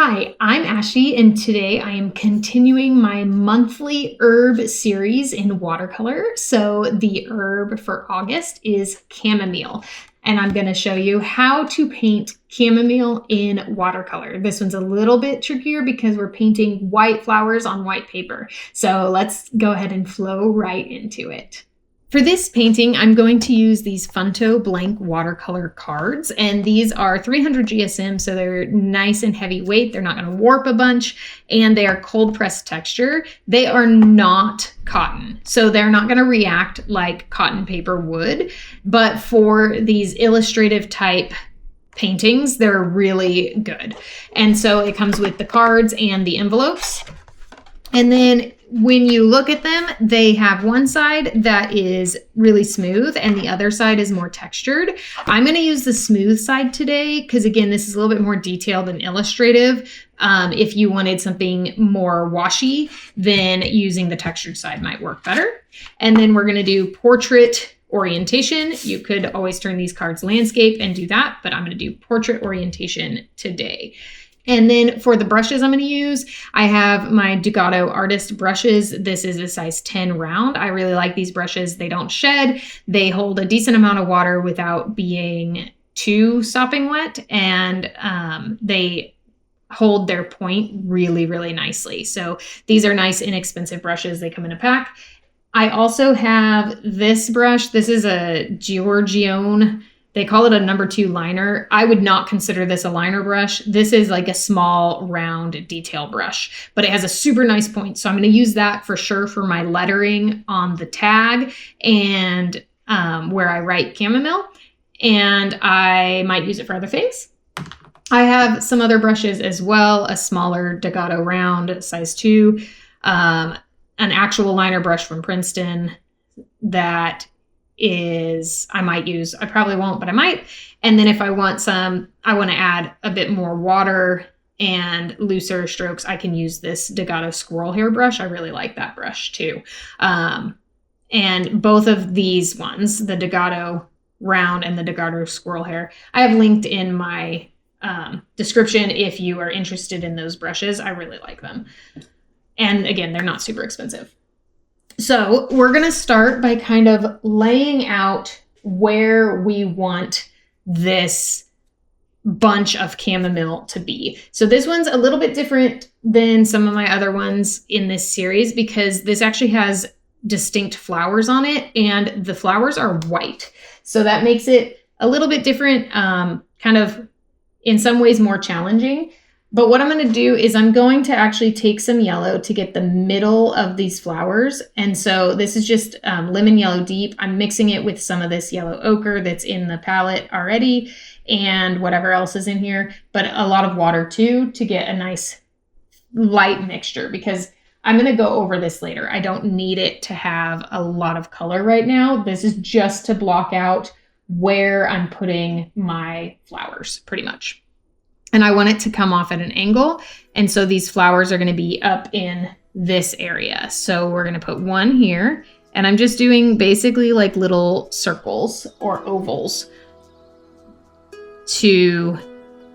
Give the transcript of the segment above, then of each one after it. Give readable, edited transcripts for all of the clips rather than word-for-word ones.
Hi, I'm Ashley, and today I am continuing my monthly herb series in watercolor. So the herb for August is chamomile, and I'm going to show you how to paint chamomile in watercolor. This one's a little bit trickier because we're painting white flowers on white paper. So let's go ahead and flow right into it. For this painting, I'm going to use these Funto blank watercolor cards, and these are 300 GSM, so they're nice and heavyweight. They're not going to warp a bunch, and they are cold pressed texture. They are not cotton, so they're not going to react like cotton paper would, but for these illustrative type paintings, they're really good. And so it comes with the cards and the envelopes. And then when you look at them, they have one side that is really smooth and the other side is more textured. I'm going to use the smooth side today because, again, this is a little bit more detailed and illustrative. If you wanted something more washy, then using the textured side might work better. And then we're going to do portrait orientation. You could always turn these cards landscape and do that, but I'm going to do portrait orientation today. And then for the brushes I'm going to use, I have my Ducato Artist brushes. This is a size 10 round. I really like these brushes. They don't shed. They hold a decent amount of water without being too sopping wet. And they hold their point really, really nicely. So these are nice, inexpensive brushes. They come in a pack. I also have this brush. This is a Giorgione. They call it a number 2 liner. I would not consider this a liner brush. This is like a small round detail brush, but it has a super nice point. So I'm going to use that for sure for my lettering on the tag and where I write chamomile. And I might use it for other things. I have some other brushes as well, a smaller Ducato round, size 2, an actual liner brush from Princeton that I might use. I probably won't, but I might. And then if I want I want to add a bit more water and looser strokes, I can use this Ducato squirrel hair brush. I really like that brush too. And both of these ones, the Ducato round and the Ducato squirrel hair, I have linked in my description if you are interested in those brushes. I really like them. And again, they're not super expensive. So we're going to start by kind of laying out where we want this bunch of chamomile to be. So this one's a little bit different than some of my other ones in this series because this actually has distinct flowers on it and the flowers are white. So that makes it a little bit different, kind of in some ways more challenging. But what I'm going to do is I'm going to actually take some yellow to get the middle of these flowers. And so this is just lemon yellow deep. I'm mixing it with some of this yellow ochre that's in the palette already and whatever else is in here, but a lot of water too to get a nice light mixture because I'm going to go over this later. I don't need it to have a lot of color right now. This is just to block out where I'm putting my flowers pretty much. And I want it to come off at an angle. And so these flowers are going to be up in this area. So we're going to put one here. And I'm just doing basically like little circles or ovals to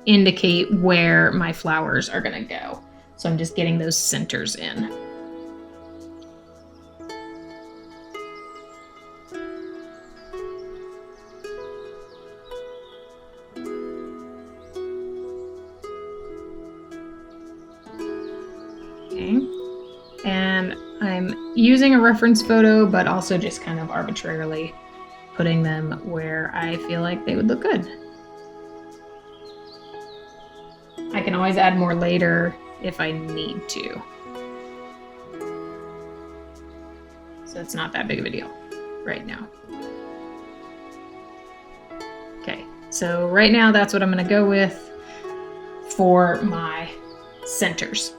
indicate where my flowers are going to go. So I'm just getting those centers in. And I'm using a reference photo, but also just kind of arbitrarily putting them where I feel like they would look good. I can always add more later if I need to. So it's not that big of a deal right now. Okay, so right now that's what I'm going to go with for my centers.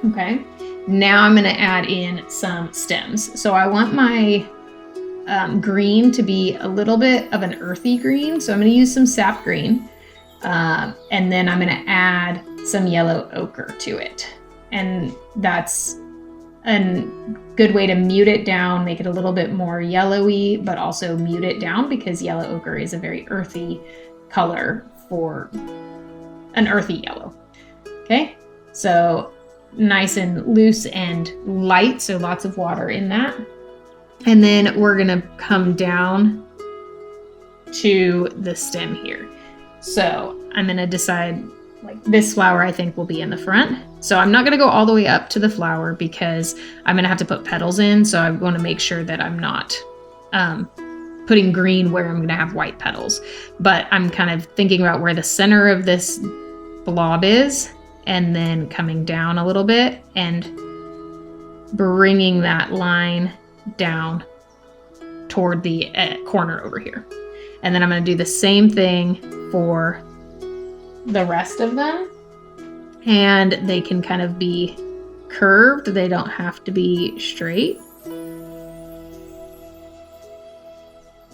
Okay, now I'm going to add in some stems. So I want my green to be a little bit of an earthy green. So I'm going to use some sap green. And then I'm going to add some yellow ochre to it. And that's a good way to mute it down, make it a little bit more yellowy, but also mute it down because yellow ochre is a very earthy color for an earthy yellow. Okay, so nice and loose and light, so lots of water in that. And then we're gonna come down to the stem here. So I'm gonna decide, like, this flower I think will be in the front. So I'm not gonna go all the way up to the flower because I'm gonna have to put petals in. So I wanna make sure that I'm not putting green where I'm gonna have white petals. But I'm kind of thinking about where the center of this blob is, and then coming down a little bit and bringing that line down toward the corner over here. And then I'm going to do the same thing for the rest of them. And they can kind of be curved. They don't have to be straight.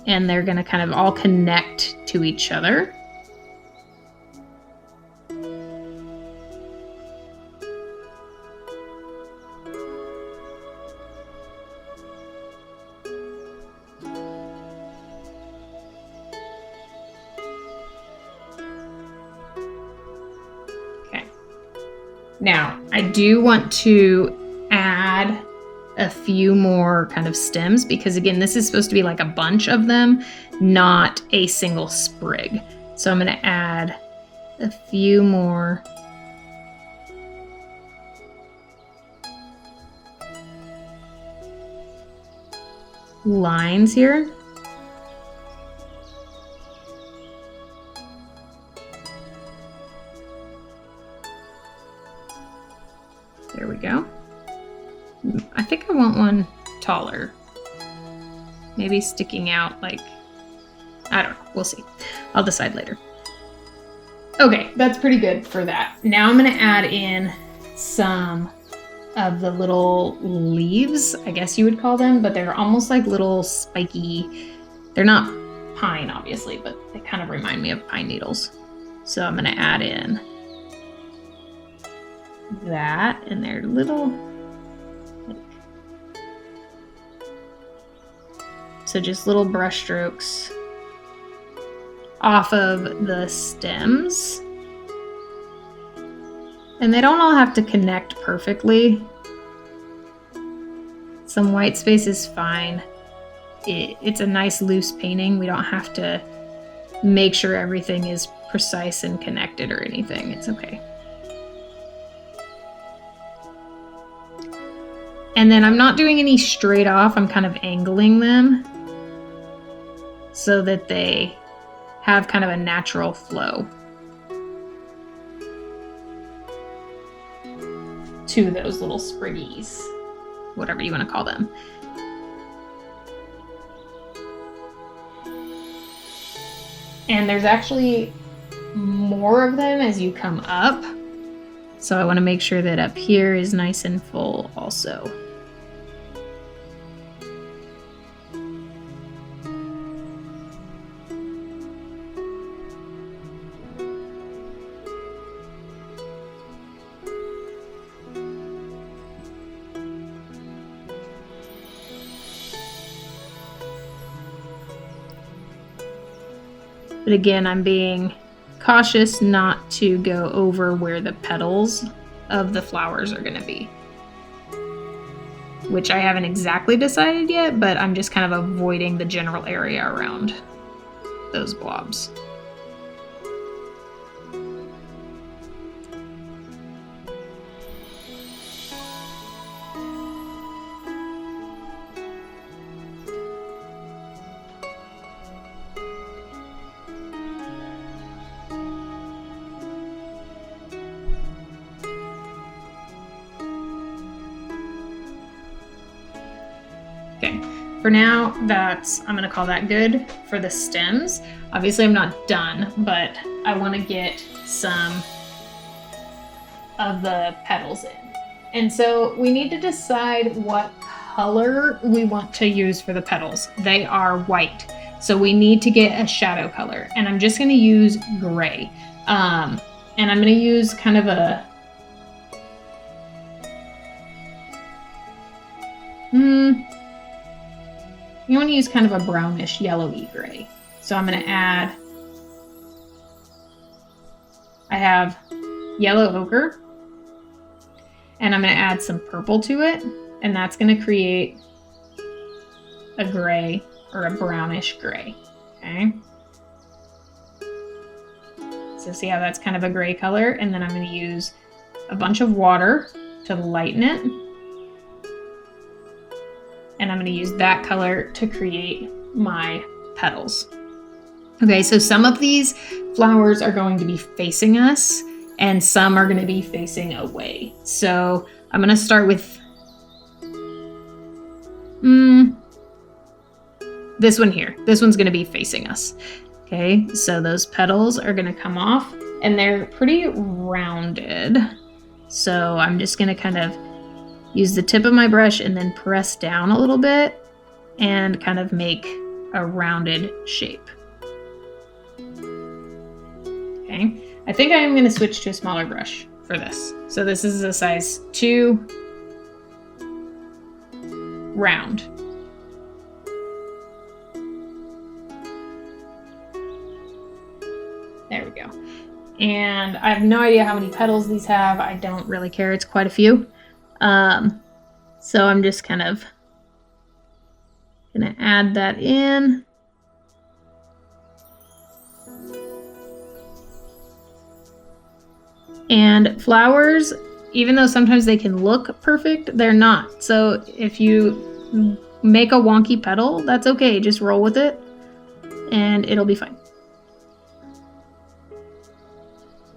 And they're going to kind of all connect to each other. Now, I do want to add a few more kind of stems because, again, this is supposed to be like a bunch of them, not a single sprig. So I'm going to add a few more lines here. There we go. I think I want one taller. Maybe sticking out, like, I don't know. We'll see. I'll decide later. Okay, that's pretty good for that. Now I'm going to add in some of the little leaves, I guess you would call them, but they're almost like little spiky. They're not pine, obviously, but they kind of remind me of pine needles. So I'm going to add in that, and they're little, so just little brush strokes off of the stems, and they don't all have to connect perfectly. Some white space is fine. It's a nice loose painting. We don't have to make sure everything is precise and connected or anything. It's okay. And then I'm not doing any straight off, I'm kind of angling them so that they have kind of a natural flow to those little spriggies, whatever you want to call them. And there's actually more of them as you come up. So I want to make sure that up here is nice and full also. But again, I'm being cautious not to go over where the petals of the flowers are going to be, which I haven't exactly decided yet, but I'm just kind of avoiding the general area around those blobs. Okay, for now, I'm gonna call that good for the stems. Obviously I'm not done, but I wanna get some of the petals in. And so we need to decide what color we want to use for the petals. They are white, so we need to get a shadow color. And I'm just gonna use gray. And I'm gonna use kind of a, you want to use kind of a brownish yellowy gray. So I'm going to add, I have yellow ochre, and I'm going to add some purple to it, and that's going to create a gray or a brownish gray. Okay. So see how that's kind of a gray color, and then I'm going to use a bunch of water to lighten it. And I'm going to use that color to create my petals. Okay, so some of these flowers are going to be facing us and some are going to be facing away. So I'm going to start with this one here. This one's going to be facing us. Okay, so those petals are going to come off and they're pretty rounded. So I'm just going to kind of use the tip of my brush and then press down a little bit and kind of make a rounded shape. Okay, I think I am going to switch to a smaller brush for this. So this is a size 2 round. There we go. And I have no idea how many petals these have. I don't really care. It's quite a few. So I'm just kind of gonna add that in. And flowers, even though sometimes they can look perfect, they're not. So if you make a wonky petal, that's okay. Just roll with it and it'll be fine.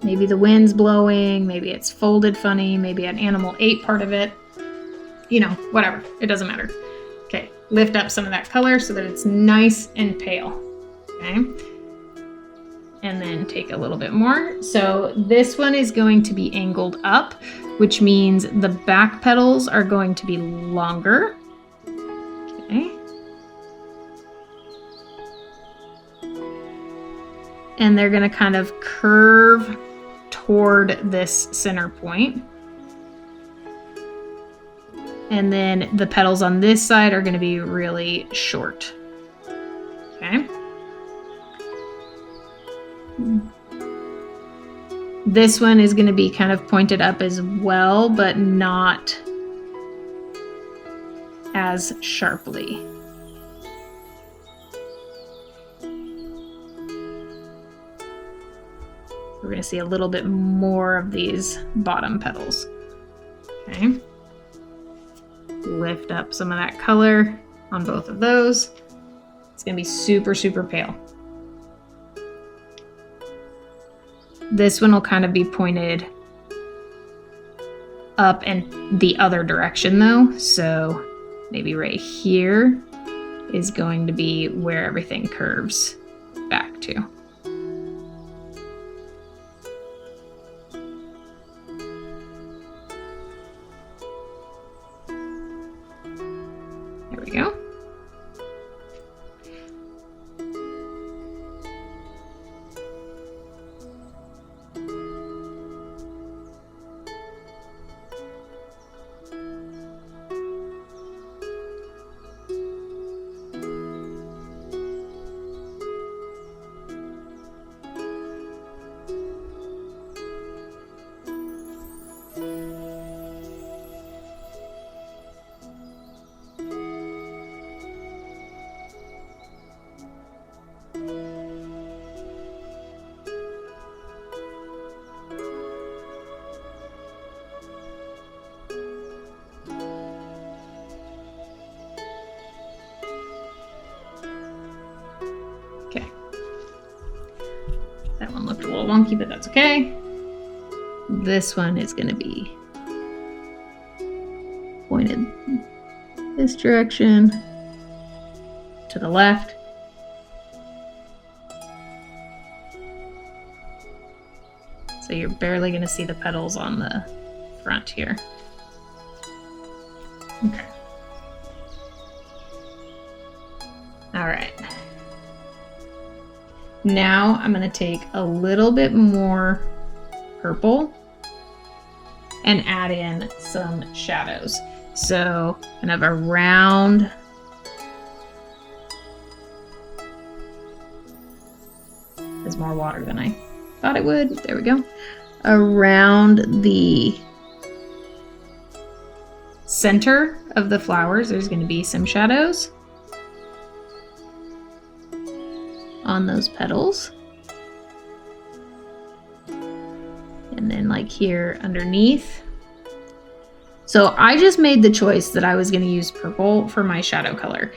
Maybe the wind's blowing, maybe it's folded funny, maybe an animal ate part of it. You know, whatever, it doesn't matter. Okay, lift up some of that color so that it's nice and pale, okay? And then take a little bit more. So this one is going to be angled up, which means the back petals are going to be longer, okay? And they're gonna kind of curve toward this center point. And then the petals on this side are going to be really short. Okay. This one is going to be kind of pointed up as well, but not as sharply. We're going to see a little bit more of these bottom petals. Okay. Lift up some of that color on both of those. It's going to be super, super pale. This one will kind of be pointed up and the other direction though. So maybe right here is going to be where everything curves back to. There we go. Okay. That one looked a little wonky, but that's okay. This one is going to be pointed this direction to the left. So you're barely going to see the petals on the front here. Okay. All right. Now I'm going to take a little bit more purple and add in some shadows. So kind of around there's more water than I thought it would. There we go. Around the center of the flowers, there's going to be some shadows on those petals. And then like here underneath. So I just made the choice that I was going to use purple for my shadow color.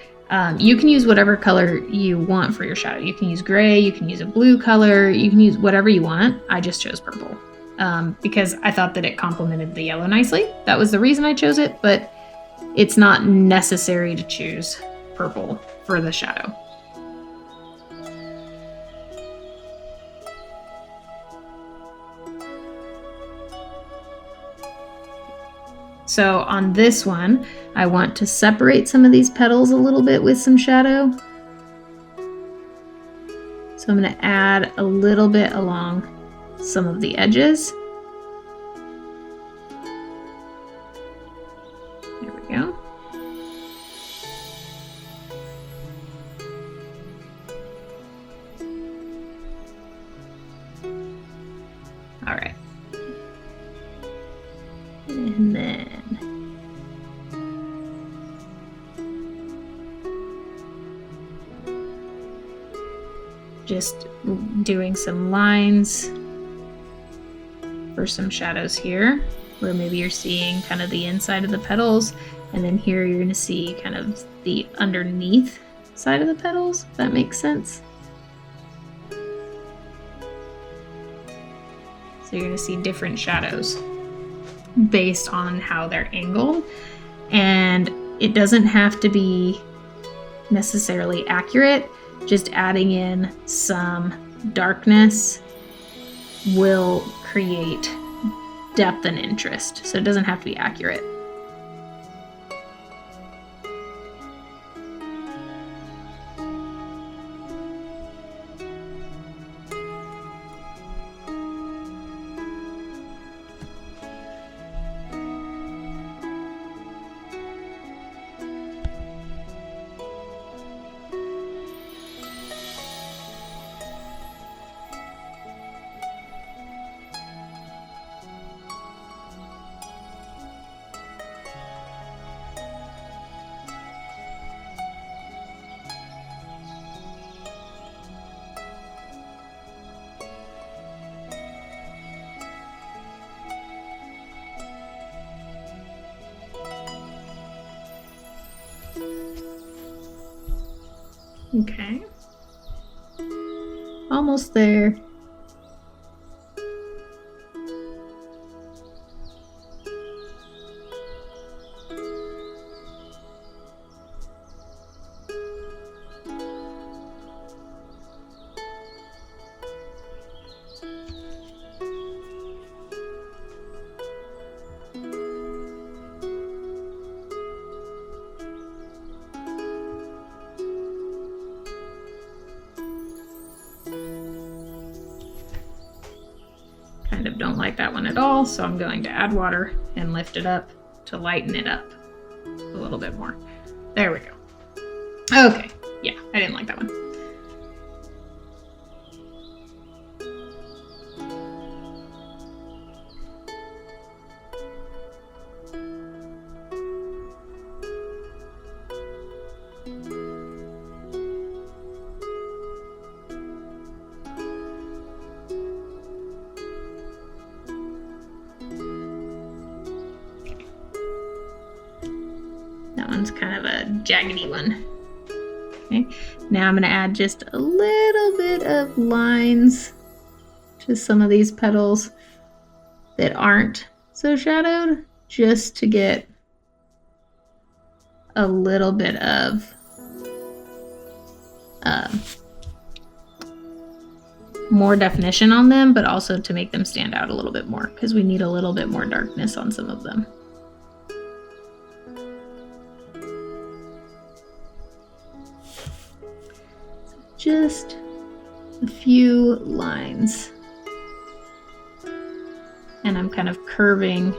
You can use whatever color you want for your shadow. You can use gray, you can use a blue color, you can use whatever you want. I just chose purple because I thought that it complemented the yellow nicely. That was the reason I chose it, but it's not necessary to choose purple for the shadow. So on this one, I want to separate some of these petals a little bit with some shadow. So I'm going to add a little bit along some of the edges. There we go. All right. And then just doing some lines for some shadows here, where maybe you're seeing kind of the inside of the petals, and then here you're going to see kind of the underneath side of the petals, if that makes sense. So you're going to see different shadows based on how they're angled, and it doesn't have to be necessarily accurate. Just adding in some darkness will create depth and interest, so it doesn't have to be accurate. Okay, almost there. Kind of don't like that one at all, so I'm going to add water and lift it up to lighten it up a little bit more. There we go. Okay, yeah, I didn't like that one. That one's kind of a jaggedy one. Okay, now I'm going to add just a little bit of lines to some of these petals that aren't so shadowed, just to get a little bit of more definition on them, but also to make them stand out a little bit more, because we need a little bit more darkness on some of them. Just a few lines. And I'm kind of curving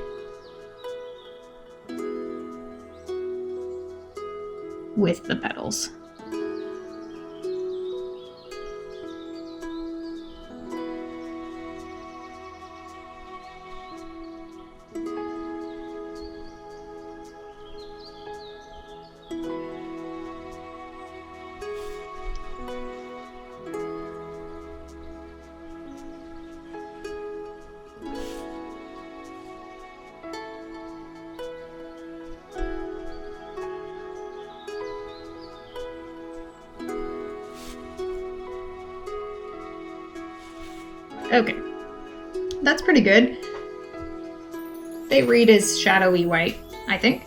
with the petals. Okay, that's pretty good. They read as shadowy white, I think.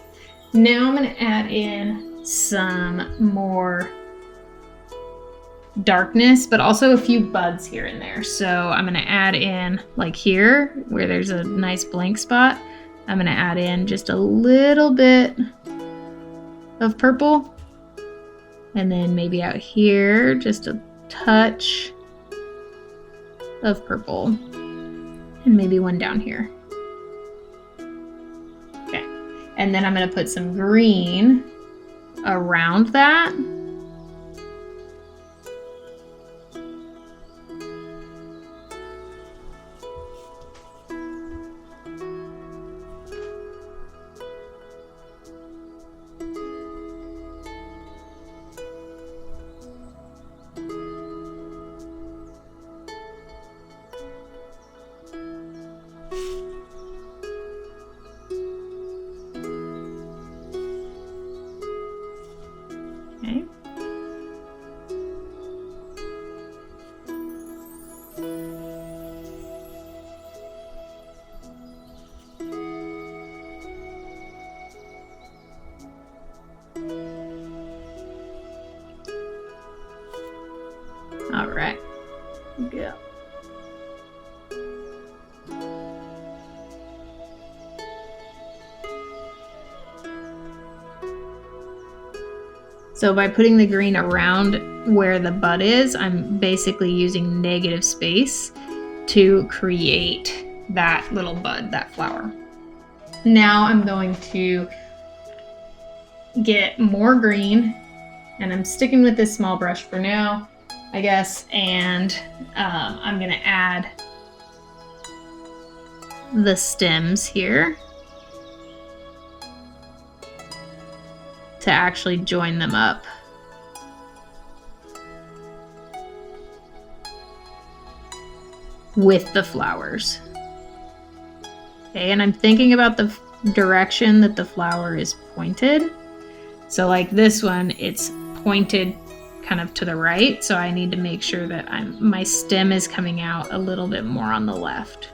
Now I'm gonna add in some more darkness, but also a few buds here and there. So I'm gonna add in, like here, where there's a nice blank spot, I'm gonna add in just a little bit of purple. And then maybe out here, just a touch of purple. And maybe one down here. Okay, and then I'm gonna put some green around that. Okay. All right. Go. So by putting the green around where the bud is, I'm basically using negative space to create that little bud, that flower. Now I'm going to get more green, and I'm sticking with this small brush for now, I guess, and I'm gonna add the stems here to actually join them up. With the flowers. Okay, and I'm thinking about the direction that the flower is pointed. So like this one, it's pointed kind of to the right, so I need to make sure that my stem is coming out a little bit more on the left.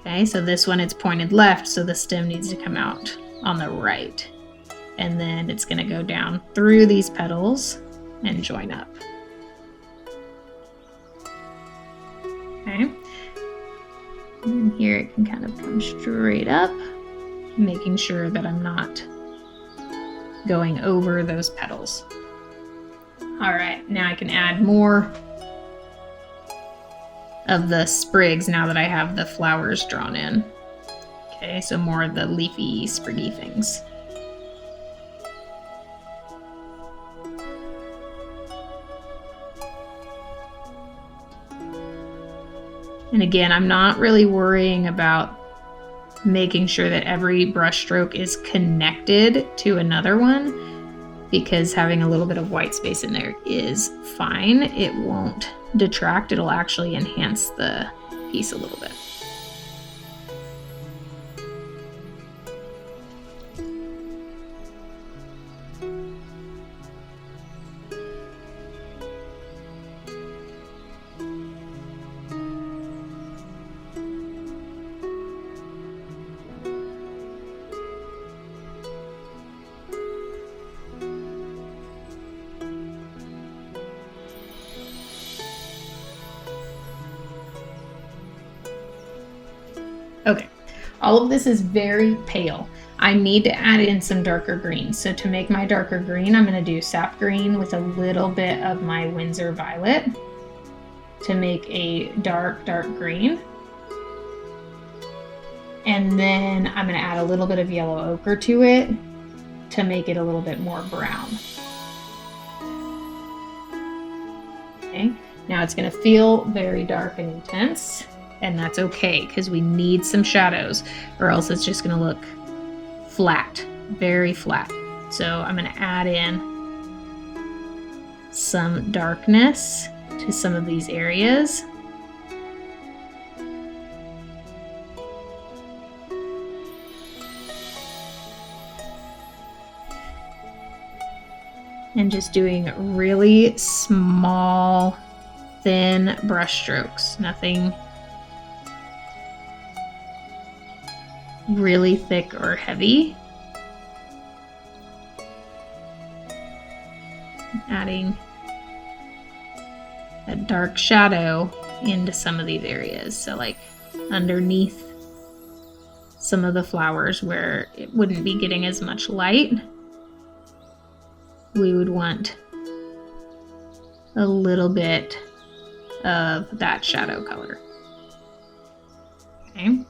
Okay, so this one, it's pointed left, so the stem needs to come out on the right. And then it's gonna go down through these petals and join up. Okay, and here it can kind of come straight up, making sure that I'm not going over those petals. All right, now I can add more of the sprigs now that I have the flowers drawn in. Okay, so more of the leafy, spriggy things. And again, I'm not really worrying about making sure that every brush stroke is connected to another one, because having a little bit of white space in there is fine. It won't detract, it'll actually enhance the piece a little bit. Okay, all of this is very pale. I need to add in some darker greens. So to make my darker green, I'm going to do sap green with a little bit of my Windsor violet to make a dark, dark green. And then I'm going to add a little bit of yellow ochre to it to make it a little bit more brown. Okay, now it's going to feel very dark and intense. And that's okay, because we need some shadows, or else it's just going to look flat, very flat. So I'm going to add in some darkness to some of these areas. And just doing really small thin brush strokes, nothing really thick or heavy. Adding a dark shadow into some of these areas. So like underneath some of the flowers where it wouldn't be getting as much light, we would want a little bit of that shadow color. Okay.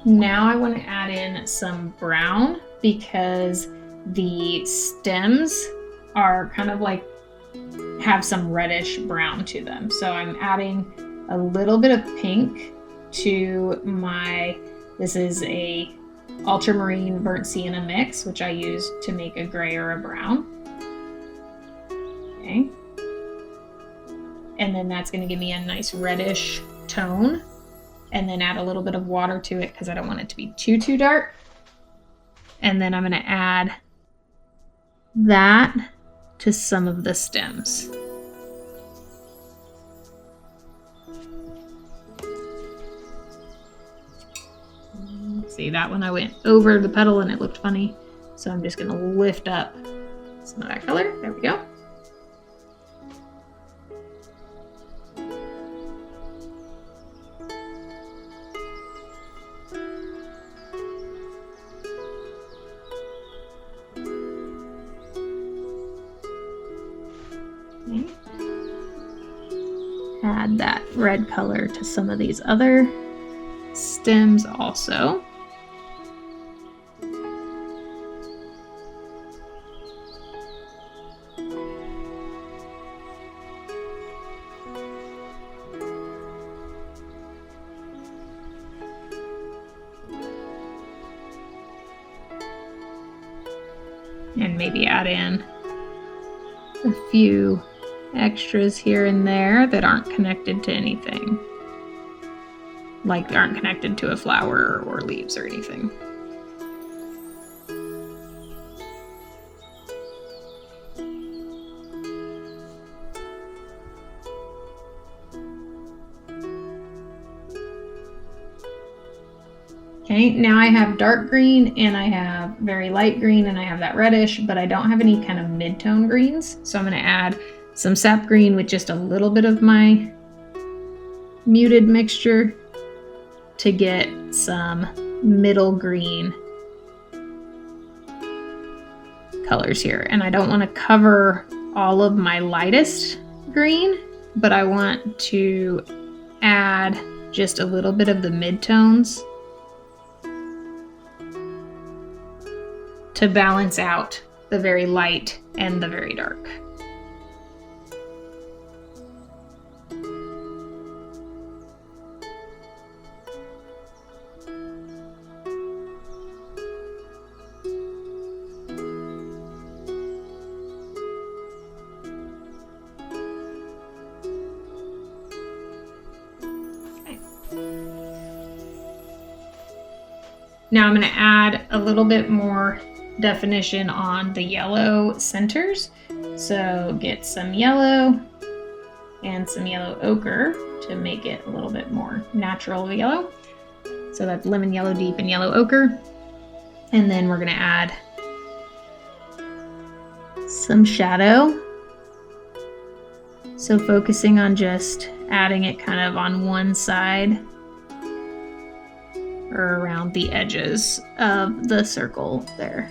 Now I want to add in some brown because the stems are kind of like have some reddish brown to them. So I'm adding a little bit of pink to my, this is a ultramarine burnt sienna mix, which I use to make a gray or a brown. Okay. And then that's going to give me a nice reddish tone. And then add a little bit of water to it because I don't want it to be too dark. And then I'm going to add that to some of the stems. See, that one I went over the petal and it looked funny. So I'm just going to lift up some of that color. There we go. Add that red color to some of these other stems also. And maybe add in a few extras here and there that aren't connected to anything. Like they aren't connected to a flower or leaves or anything. Okay, now I have dark green and I have very light green and I have that reddish, but I don't have any kind of mid-tone greens. So I'm going to add some sap green with just a little bit of my muted mixture to get some middle green colors here. And I don't want to cover all of my lightest green, but I want to add just a little bit of the midtones to balance out the very light and the very dark. Now I'm going to add a little bit more definition on the yellow centers. So get some yellow and some yellow ochre to make it a little bit more natural yellow. So that's lemon yellow deep and yellow ochre. And then we're going to add some shadow. So focusing on just adding it kind of on one side or around the edges of the circle there.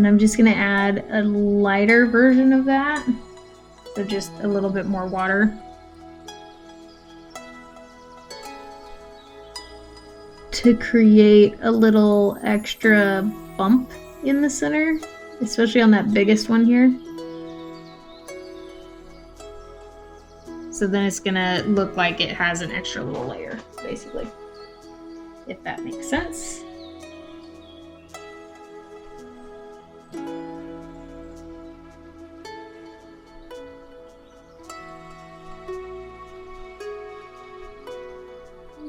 then I'm just gonna add a lighter version of that. So just a little bit more water. To create a little extra bump in the center, especially on that biggest one here. So then it's gonna look like it has an extra little layer, basically, if that makes sense.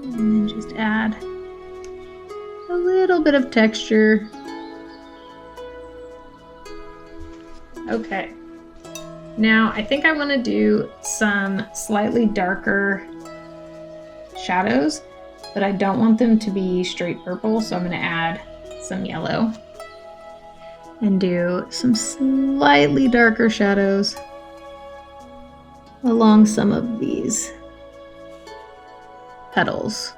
And then just add a little bit of texture. Okay. Now I think I want to do some slightly darker shadows, but I don't want them to be straight purple, so I'm going to add some yellow and do some slightly darker shadows along some of these petals.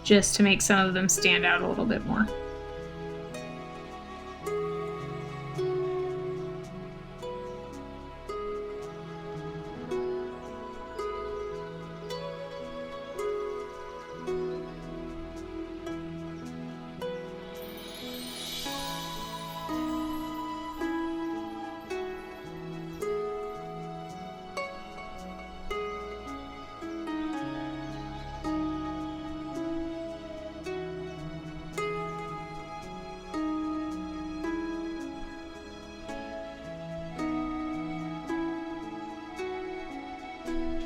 Just to make some of them stand out a little bit more.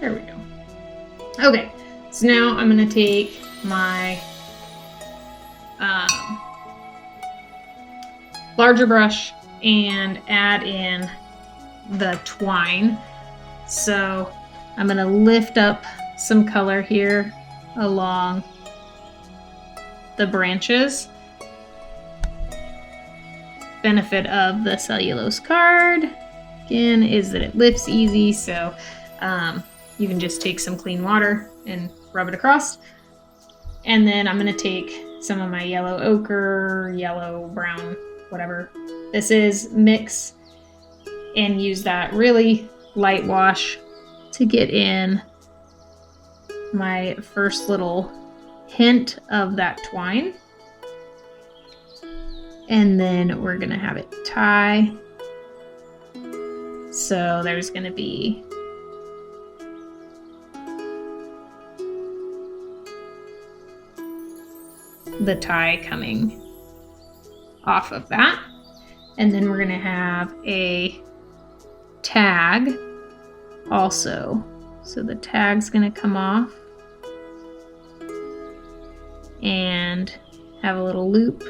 There we go. Okay, so now I'm going to take my larger brush and add in the twine. So I'm going to lift up some color here along the branches. Benefit of the cellulose card, again, is that it lifts easy, so you can just take some clean water and rub it across. And then I'm going to take some of my yellow ochre, yellow, brown, whatever this is, mix and use that really light wash to get in my first little hint of that twine. And then we're going to have it tie. So there's going to be the tie coming off of that. And then we're going to have a tag also. So the tag's going to come off and have a little loop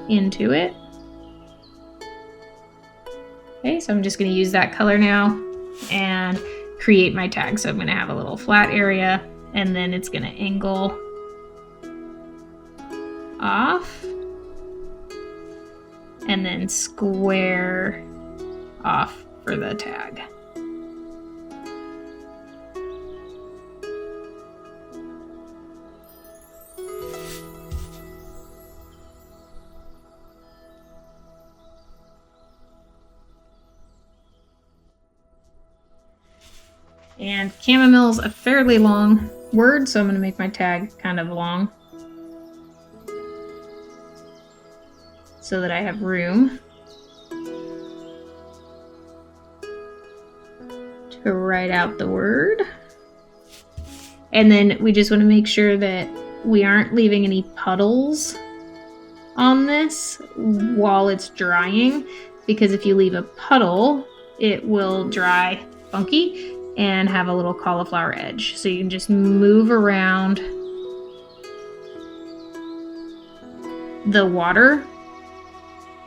into it. Okay, so I'm just going to use that color now and create my tag. So I'm going to have a little flat area and then it's going to angle off and then square off for the tag. And chamomile is a fairly long word, so I'm going to make my tag kind of long so that I have room to write out the word. And then we just want to make sure that we aren't leaving any puddles on this while it's drying, because if you leave a puddle, it will dry funky and have a little cauliflower edge. So you can just move around the water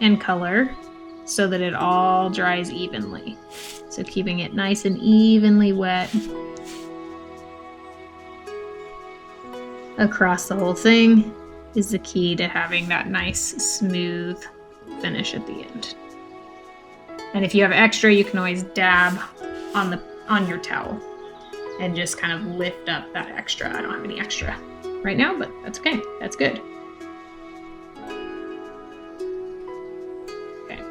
and color so that it all dries evenly. So keeping it nice and evenly wet across the whole thing is the key to having that nice smooth finish at the end. And if you have extra, you can always dab on your towel and just kind of lift up that extra. I don't have any extra right now, but that's okay. That's good. Okay.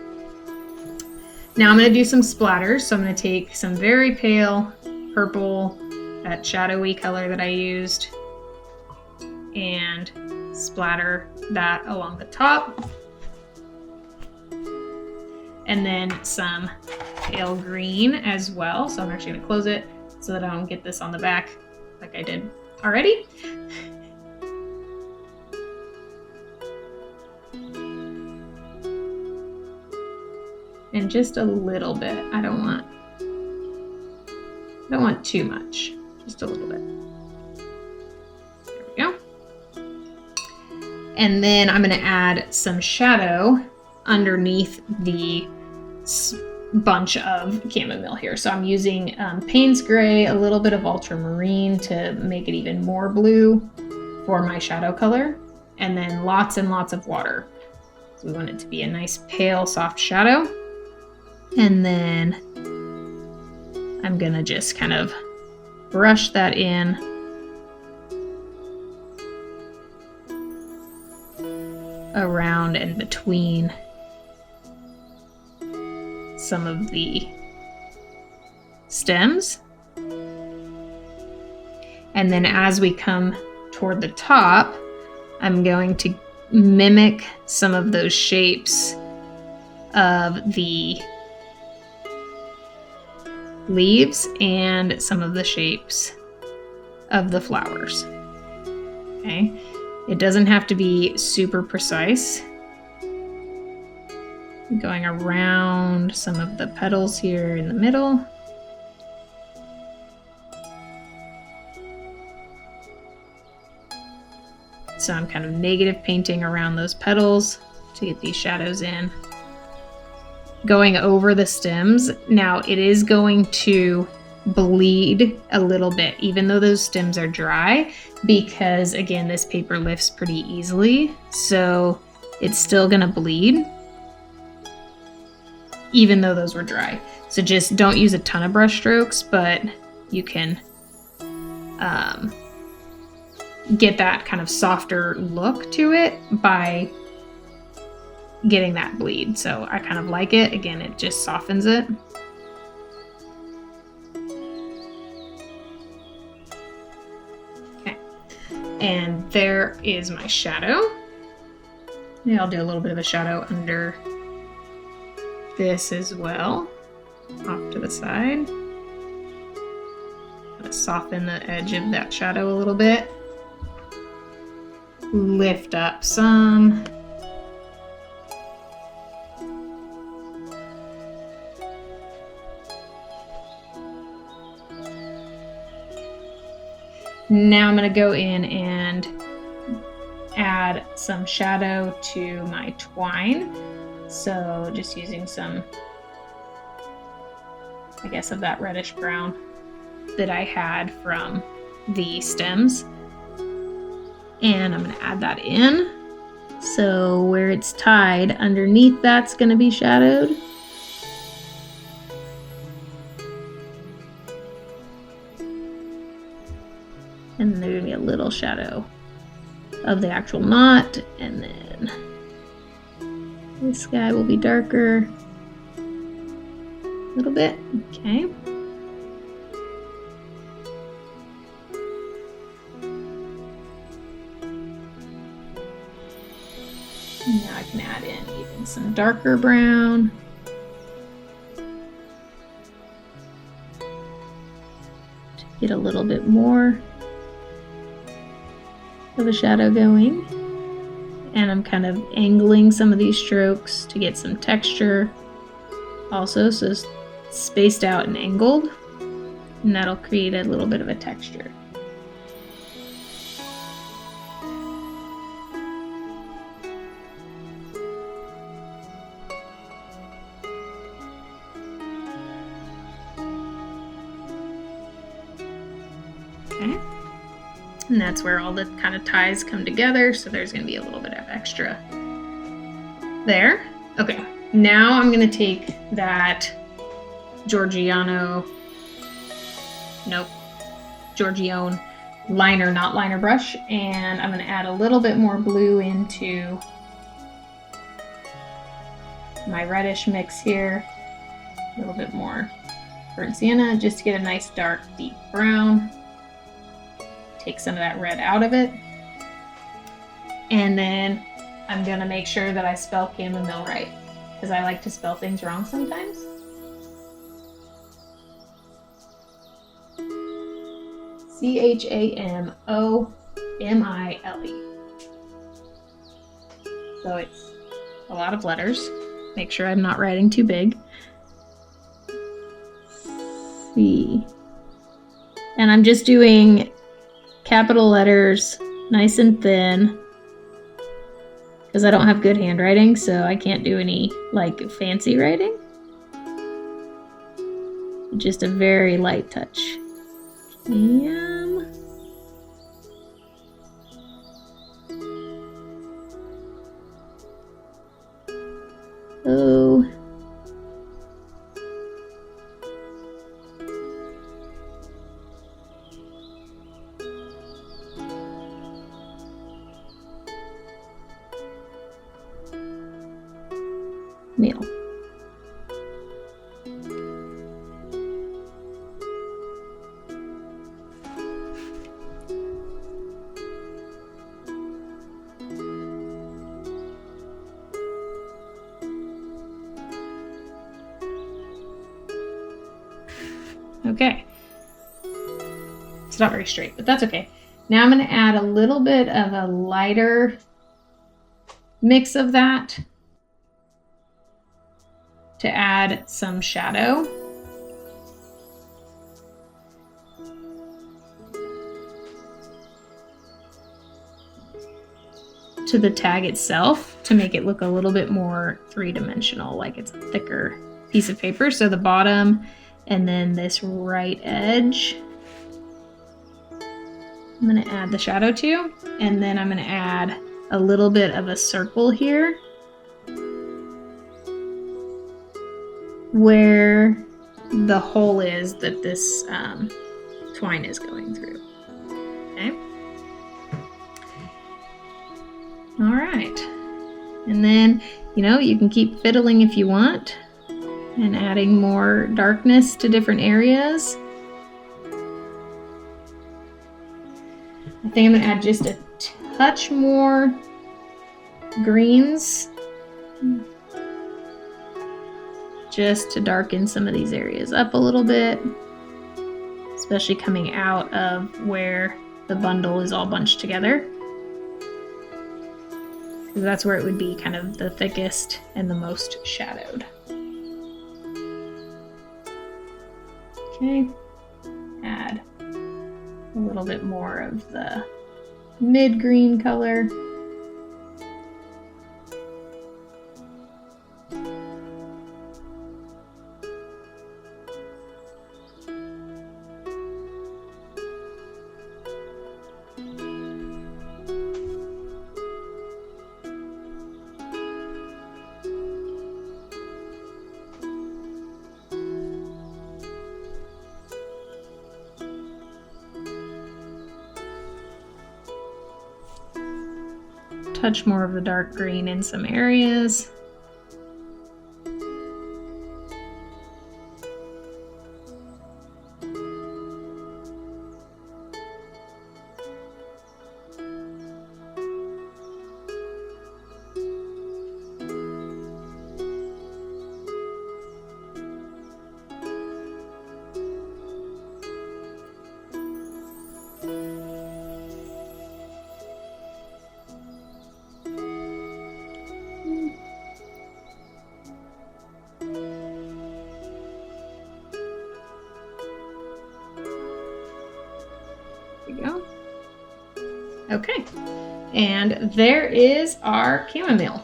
Now I'm going to do some splatters. So I'm going to take some very pale purple, that shadowy color that I used, and splatter that along the top. And then some pale green as well. So I'm actually going to close it so that I don't get this on the back like I did already. And just a little bit. I don't want too much. Just a little bit. There we go. And then I'm going to add some shadow underneath the bunch of chamomile here. So I'm using Payne's Gray, a little bit of ultramarine to make it even more blue for my shadow color, and then lots and lots of water. So we want it to be a nice pale, soft shadow. And then I'm gonna just kind of brush that in around and between some of the stems. And then as we come toward the top, I'm going to mimic some of those shapes of the leaves and some of the shapes of the flowers. Okay, it doesn't have to be super precise. Going around some of the petals here in the middle. So I'm kind of negative painting around those petals to get these shadows in. Going over the stems. Now it is going to bleed a little bit, even though those stems are dry, because again, this paper lifts pretty easily. So it's still gonna bleed, even though those were dry. So just don't use a ton of brush strokes, but you can get that kind of softer look to it by getting that bleed. So I kind of like it. Again, it just softens it. Okay. And there is my shadow. Maybe I'll do a little bit of a shadow under this as well, off to the side. Gonna soften the edge of that shadow a little bit. Lift up some. Now I'm going to go in and add some shadow to my twine. So just using some, I guess, of that reddish brown that I had from the stems. And I'm going to add that in. So where it's tied, underneath that's going to be shadowed. And then there's going to be a little shadow of the actual knot. And then this guy will be darker a little bit. Okay. Now I can add in even some darker brown. To get a little bit more of a shadow going. And I'm kind of angling some of these strokes to get some texture also, so it's spaced out and angled, and that'll create a little bit of a texture. Okay. And that's where all the kind of ties come together, so there's going to be a little bit of extra there. Okay, now I'm going to take that Giorgione liner, not liner brush, and I'm going to add a little bit more blue into my reddish mix here. A little bit more burnt sienna just to get a nice dark deep brown. Take some of that red out of it. And then I'm going to make sure that I spell chamomile right, because I like to spell things wrong sometimes. Chamomile. So it's a lot of letters. Make sure I'm not writing too big. C. And I'm just doing capital letters, nice and thin, because I don't have good handwriting, so I can't do any like fancy writing. Just a very light touch. Oh. Meal. Okay. It's not very straight, but that's okay. Now I'm going to add a little bit of a lighter mix of that to add some shadow. To the tag itself to make it look a little bit more three-dimensional, like it's a thicker piece of paper. So the bottom and then this right edge, I'm going to add the shadow to, and then I'm going to add a little bit of a circle here where the hole is that this twine is going through. Okay. All right. And then, you can keep fiddling if you want and adding more darkness to different areas. I think I'm going to add just a touch more greens just to darken some of these areas up a little bit, especially coming out of where the bundle is all bunched together. Because that's where it would be kind of the thickest and the most shadowed. Okay, add a little bit more of the mid-green color. Touch more of the dark green in some areas. Okay, and there is our chamomile.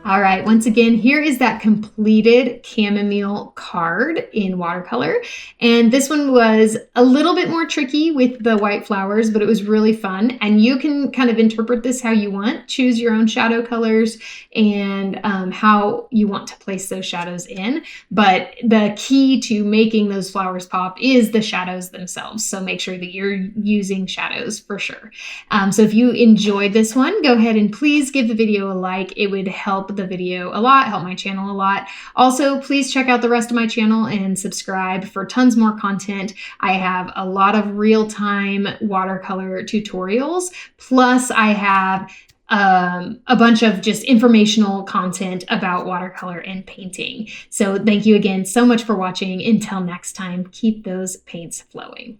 All right, once again, here is that completed chamomile card in watercolor. And this one was a little bit more tricky with the white flowers, but it was really fun. And you can kind of interpret this how you want, choose your own shadow colors and how you want to place those shadows in. But the key to making those flowers pop is the shadows themselves. So make sure that you're using shadows for sure. So if you enjoyed this one, go ahead and please give the video a like. It would help the video a lot, help my channel a lot. Also, please check out the rest of my channel and subscribe for tons more content. I have a lot of real-time watercolor tutorials, plus I have a bunch of just informational content about watercolor and painting. So thank you again so much for watching. Until next time, keep those paints flowing.